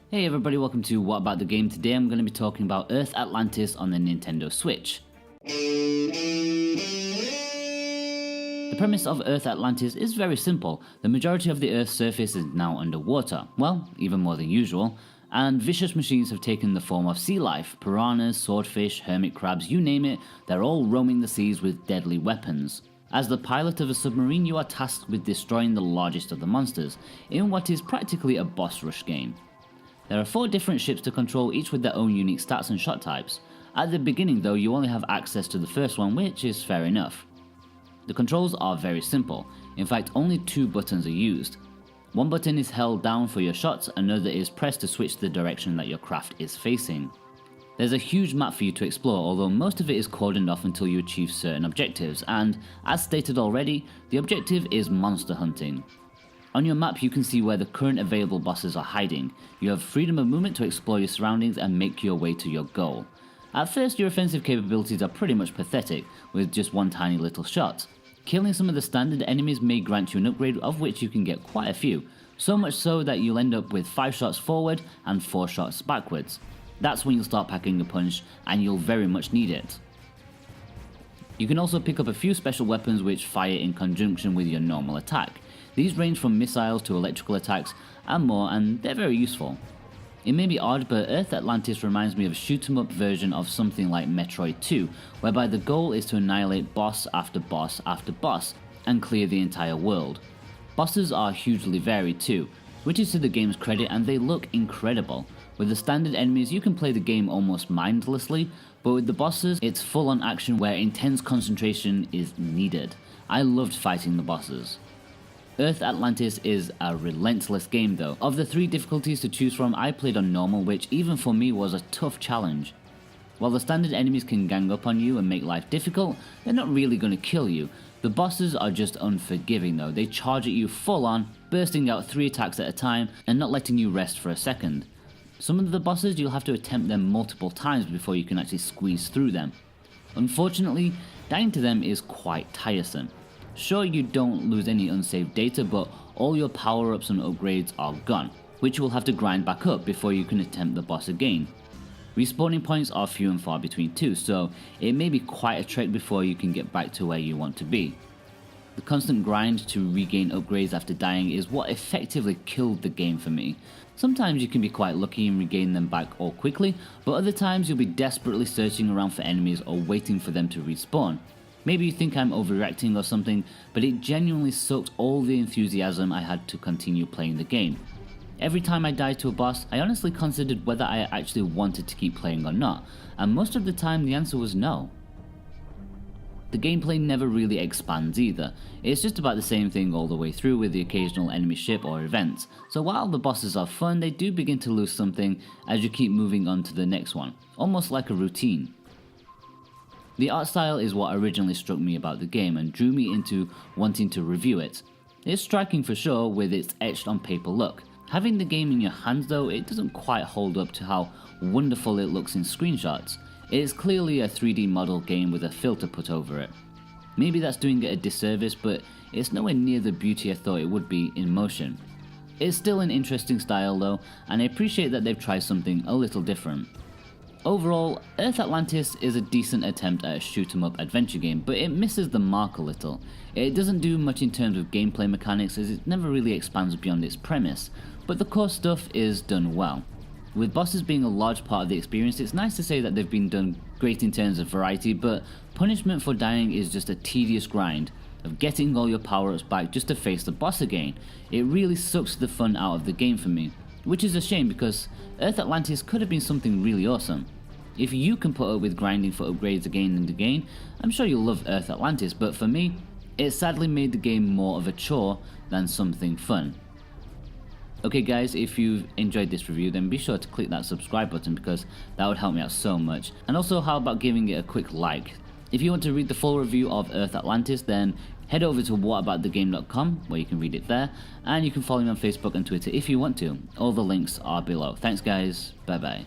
Hey everybody, welcome to What About the Game. Today I'm going to be talking about Earth Atlantis on the Nintendo Switch. The premise of Earth Atlantis is very simple. The majority of the Earth's surface is now underwater, well, even more than usual, and vicious machines have taken the form of sea life. Piranhas, swordfish, hermit crabs, you name it, they're all roaming the seas with deadly weapons. As the pilot of a submarine, you are tasked with destroying the largest of the monsters, in what is practically a boss rush game. There are 4 different ships to control, each with their own unique stats and shot types. At the beginning though, you only have access to the first one, which is fair enough. The controls are very simple. In fact, only 2 buttons are used. One button is held down for your shots, another is pressed to switch the direction that your craft is facing. There's a huge map for you to explore, although most of it is cordoned off until you achieve certain objectives, and as stated already, the objective is monster hunting. On your map you can see where the current available bosses are hiding. You have freedom of movement to explore your surroundings and make your way to your goal. At first your offensive capabilities are pretty much pathetic, with just one tiny little shot. Killing some of the standard enemies may grant you an upgrade, of which you can get quite a few, so much so that you'll end up with 5 shots forward and 4 shots backwards. That's when you'll start packing a punch, and you'll very much need it. You can also pick up a few special weapons which fire in conjunction with your normal attack. These range from missiles to electrical attacks and more, and they're very useful. It may be odd, but Earth Atlantis reminds me of a shoot 'em up version of something like Metroid 2, whereby the goal is to annihilate boss after boss after boss and clear the entire world. Bosses are hugely varied too, which is to the game's credit, and they look incredible. With the standard enemies you can play the game almost mindlessly, but with the bosses it's full on action where intense concentration is needed. I loved fighting the bosses. Earth Atlantis is a relentless game though. Of the 3 difficulties to choose from, I played on normal, which even for me was a tough challenge. While the standard enemies can gang up on you and make life difficult, they're not really going to kill you. The bosses are just unforgiving though. They charge at you full on, bursting out 3 attacks at a time and not letting you rest for a second. Some of the bosses you'll have to attempt them multiple times before you can actually squeeze through them. Unfortunately, dying to them is quite tiresome. Sure, you don't lose any unsaved data, but all your power-ups and upgrades are gone, which you will have to grind back up before you can attempt the boss again. Respawning points are few and far between too, so it may be quite a trek before you can get back to where you want to be. The constant grind to regain upgrades after dying is what effectively killed the game for me. Sometimes you can be quite lucky and regain them back all quickly, but other times you'll be desperately searching around for enemies or waiting for them to respawn. Maybe you think I'm overreacting or something, but it genuinely sucked all the enthusiasm I had to continue playing the game. Every time I died to a boss, I honestly considered whether I actually wanted to keep playing or not, and most of the time the answer was no. The gameplay never really expands either. It's just about the same thing all the way through, with the occasional enemy ship or events, so while the bosses are fun, they do begin to lose something as you keep moving on to the next one, almost like a routine. The art style is what originally struck me about the game and drew me into wanting to review it. It's striking for sure with its etched on paper look. Having the game in your hands though, it doesn't quite hold up to how wonderful it looks in screenshots. It is clearly a 3D model game with a filter put over it. Maybe that's doing it a disservice, but it's nowhere near the beauty I thought it would be in motion. It's still an interesting style though, and I appreciate that they've tried something a little different. Overall, Earth Atlantis is a decent attempt at a shoot 'em up adventure game, but it misses the mark a little. It doesn't do much in terms of gameplay mechanics, as it never really expands beyond its premise, but the core stuff is done well. With bosses being a large part of the experience, it's nice to say that they've been done great in terms of variety, but punishment for dying is just a tedious grind of getting all your power-ups back just to face the boss again. It really sucks the fun out of the game for me, which is a shame because Earth Atlantis could have been something really awesome. If you can put up with grinding for upgrades again and again, I'm sure you'll love Earth Atlantis, but for me, it sadly made the game more of a chore than something fun. Okay guys, if you've enjoyed this review, then be sure to click that subscribe button because that would help me out so much. And also, how about giving it a quick like? If you want to read the full review of Earth Atlantis, then head over to whataboutthegame.com where you can read it there, and you can follow me on Facebook and Twitter if you want to. All the links are below. Thanks guys, bye bye.